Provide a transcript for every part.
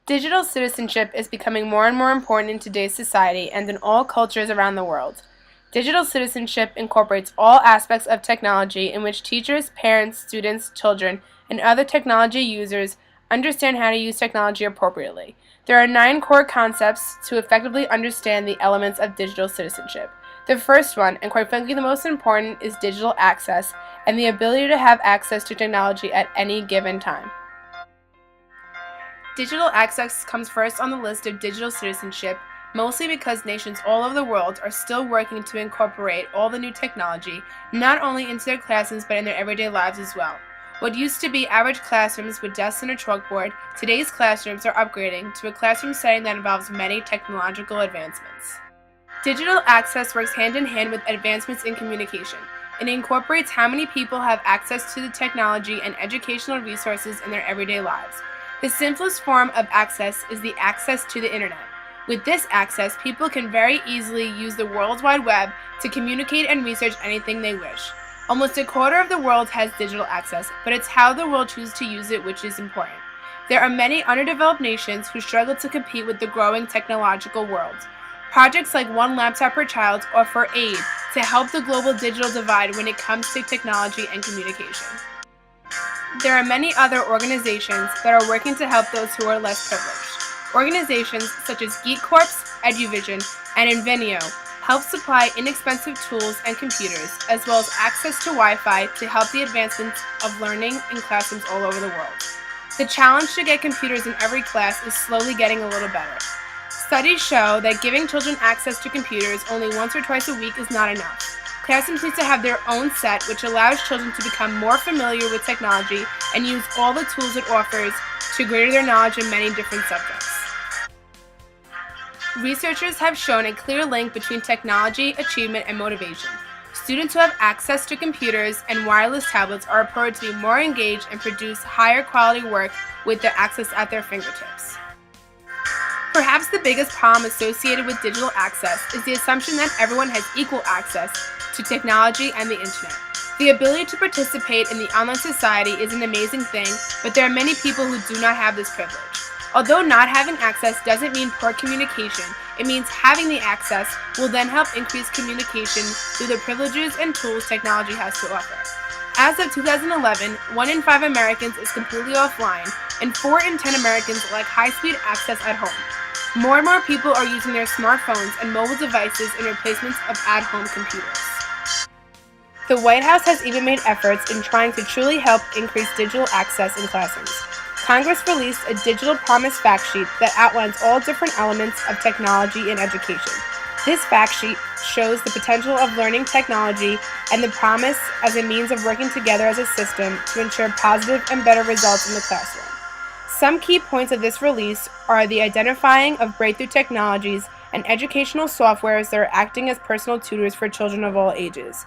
Digital citizenship is becoming more and more important in today's society and in all cultures around the world. Digital citizenship incorporates all aspects of technology in which teachers, parents, students, children, and other technology users understand how to use technology appropriately. There are 9 core concepts to effectively understand the elements of digital citizenship. The first one, and quite frankly the most important, is digital access and the ability to have access to technology at any given time. Digital access comes first on the list of digital citizenship, mostly because nations all over the world are still working to incorporate all the new technology, not only into their classrooms but in their everyday lives as well. What used to be average classrooms with desks and a chalkboard, today's classrooms are upgrading to a classroom setting that involves many technological advancements. Digital access works hand in hand with advancements in communication. It incorporates how many people have access to the technology and educational resources in their everyday lives. The simplest form of access is the access to the internet. With this access, people can very easily use the World Wide Web to communicate and research anything they wish. Almost a quarter of the world has digital access, but it's how the world chooses to use it which is important. There are many underdeveloped nations who struggle to compete with the growing technological world. Projects like One Laptop Per Child offer aid to help the global digital divide when it comes to technology and communication. There are many other organizations that are working to help those who are less privileged. Organizations such as Geek Corps, EduVision, and Invenio help supply inexpensive tools and computers, as well as access to Wi-Fi to help the advancement of learning in classrooms all over the world. The challenge to get computers in every class is slowly getting a little better. Studies show that giving children access to computers only once or twice a week is not enough. Classrooms need to have their own set, which allows children to become more familiar with technology and use all the tools it offers to greater their knowledge in many different subjects. Researchers have shown a clear link between technology, achievement, and motivation. Students who have access to computers and wireless tablets are reported to be more engaged and produce higher quality work with their access at their fingertips. Perhaps the biggest problem associated with digital access is the assumption that everyone has equal access to technology and the internet. The ability to participate in the online society is an amazing thing, but there are many people who do not have this privilege. Although not having access doesn't mean poor communication, it means having the access will then help increase communication through the privileges and tools technology has to offer. As of 2011, 1 in 5 Americans is completely offline, and 4 in 10 Americans lack high-speed access at home. More and more people are using their smartphones and mobile devices in replacement of at-home computers. The White House has even made efforts in trying to truly help increase digital access in classrooms. Congress released a Digital Promise fact sheet that outlines all different elements of technology in education. This fact sheet shows the potential of learning technology and the promise as a means of working together as a system to ensure positive and better results in the classroom. Some key points of this release are the identifying of breakthrough technologies and educational softwares that are acting as personal tutors for children of all ages.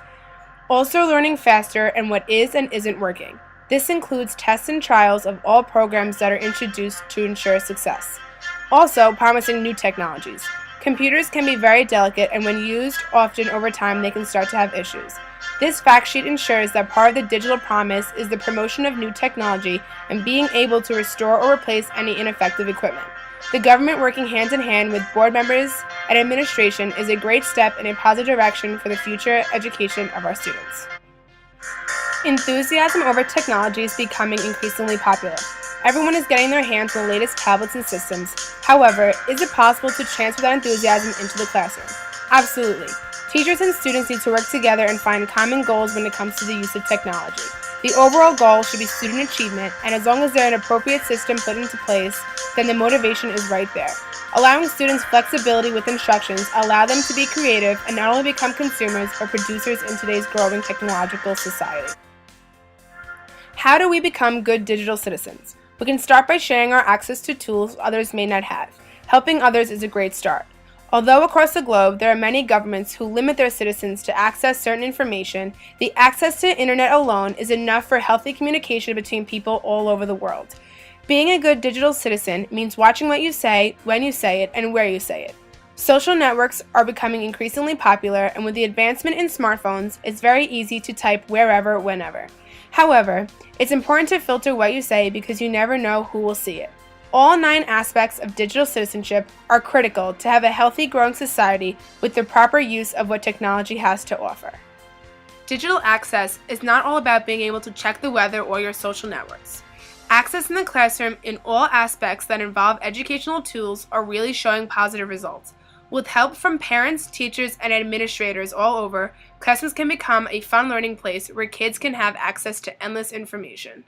Also learning faster and what is and isn't working. This includes tests and trials of all programs that are introduced to ensure success. Also, promising new technologies. Computers can be very delicate, and when used often over time, they can start to have issues. This fact sheet ensures that part of the digital promise is the promotion of new technology and being able to restore or replace any ineffective equipment. The government working hand in hand with board members and administration is a great step in a positive direction for the future education of our students. Enthusiasm over technology is becoming increasingly popular. Everyone is getting their hands on the latest tablets and systems. However, is it possible to transfer that enthusiasm into the classroom? Absolutely. Teachers and students need to work together and find common goals when it comes to the use of technology. The overall goal should be student achievement, and as long as there is an appropriate system put into place, then the motivation is right there. Allowing students flexibility with instructions allow them to be creative and not only become consumers but producers in today's growing technological society. How do we become good digital citizens? We can start by sharing our access to tools others may not have. Helping others is a great start. Although across the globe there are many governments who limit their citizens to access certain information, the access to internet alone is enough for healthy communication between people all over the world. Being a good digital citizen means watching what you say, when you say it, and where you say it. Social networks are becoming increasingly popular, and with the advancement in smartphones, it's very easy to type wherever, whenever. However, it's important to filter what you say because you never know who will see it. All 9 aspects of digital citizenship are critical to have a healthy, growing society with the proper use of what technology has to offer. Digital access is not all about being able to check the weather or your social networks. Access in the classroom in all aspects that involve educational tools are really showing positive results. With help from parents, teachers, and administrators all over, classrooms can become a fun learning place where kids can have access to endless information.